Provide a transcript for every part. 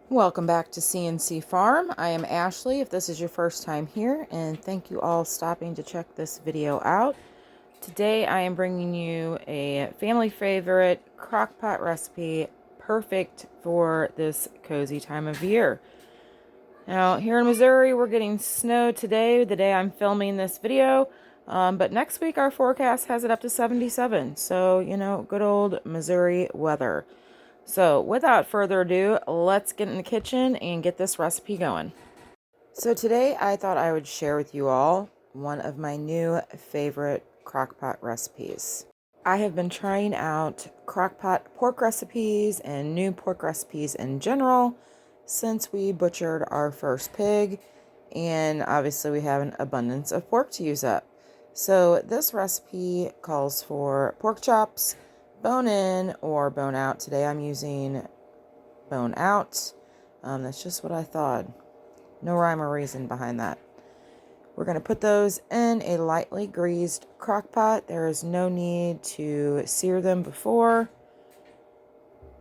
Welcome back to CNC Farm. I am Ashley if this is your first time here, and thank you all stopping to check this video out. Today I am bringing you a family favorite crockpot recipe, perfect for this cozy time of year. Now here in Missouri we're getting snow today, the day I'm filming this video, but next week our forecast has it up to 77, so good old Missouri weather. So without further ado, let's get in the kitchen and get this recipe going. So today I thought I would share with you all one of my new favorite crockpot recipes. I have been trying out crockpot pork recipes and new pork recipes in general since we butchered our first pig, and obviously we have an abundance of pork to use up. So this recipe calls for pork chops, bone in or bone out. Today I'm using bone out. That's just what I thought. No rhyme or reason behind that. We're going to put those in a lightly greased crock pot. There is no need to sear them before.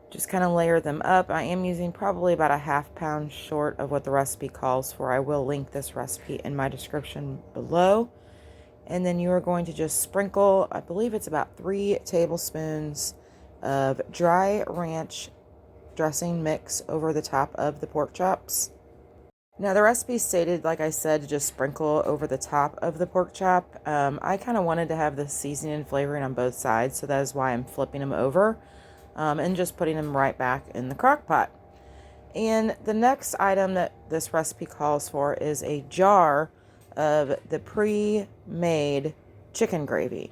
Just kind of layer them up. I am using probably about a ½ pound short of what the recipe calls for. I will link this recipe in my description below. And then you are going to just sprinkle, I believe it's about 3 tablespoons of dry ranch dressing mix over the top of the pork chops. Now the recipe stated, like I said, to just sprinkle over the top of the pork chop. I kind of wanted to have the seasoning and flavoring on both sides, so that is why I'm flipping them over and just putting them right back in the crock pot. And the next item that this recipe calls for is a jar of the pre-made chicken gravy.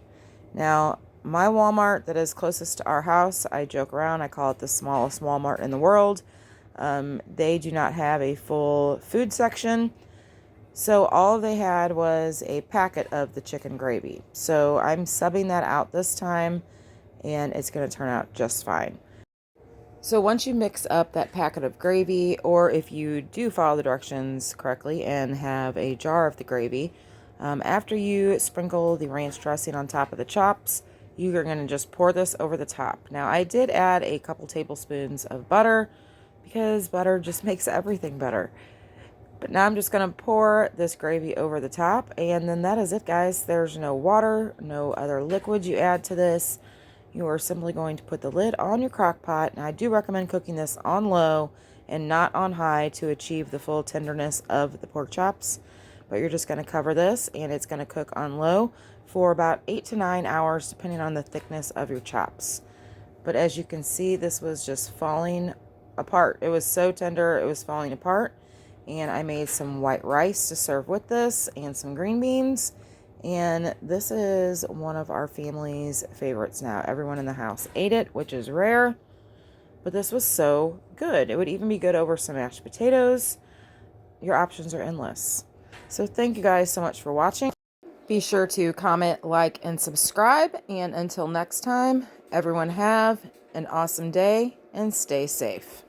Now, my Walmart that is closest to our house, I joke around, I call it the smallest Walmart in the world. They do not have a full food section, so all they had was a packet of the chicken gravy. So I'm subbing that out this time, and it's going to turn out just fine. So once you mix up that packet of gravy, or if you do follow the directions correctly and have a jar of the gravy, after you sprinkle the ranch dressing on top of the chops, you are going to just pour this over the top. Now I did add a couple tablespoons of butter because butter just makes everything better. But now I'm just going to pour this gravy over the top, and then that is it, guys. There's no water, no other liquid you add to this. You are simply going to put the lid on your crock pot, and I do recommend cooking this on low and not on high to achieve the full tenderness of the pork chops. But you're just going to cover this, and it's going to cook on low for about 8 to 9 hours, depending on the thickness of your chops. But as you can see, this was just falling apart. It was so tender, it was falling apart. And I made some white rice to serve with this and some green beans. And this is one of our family's favorites now. Everyone in the house ate it, which is rare. But this was so good. It would even be good over some mashed potatoes. Your options are endless. So thank you guys so much for watching. Be sure to comment, like, and subscribe. And until next time, everyone have an awesome day and stay safe.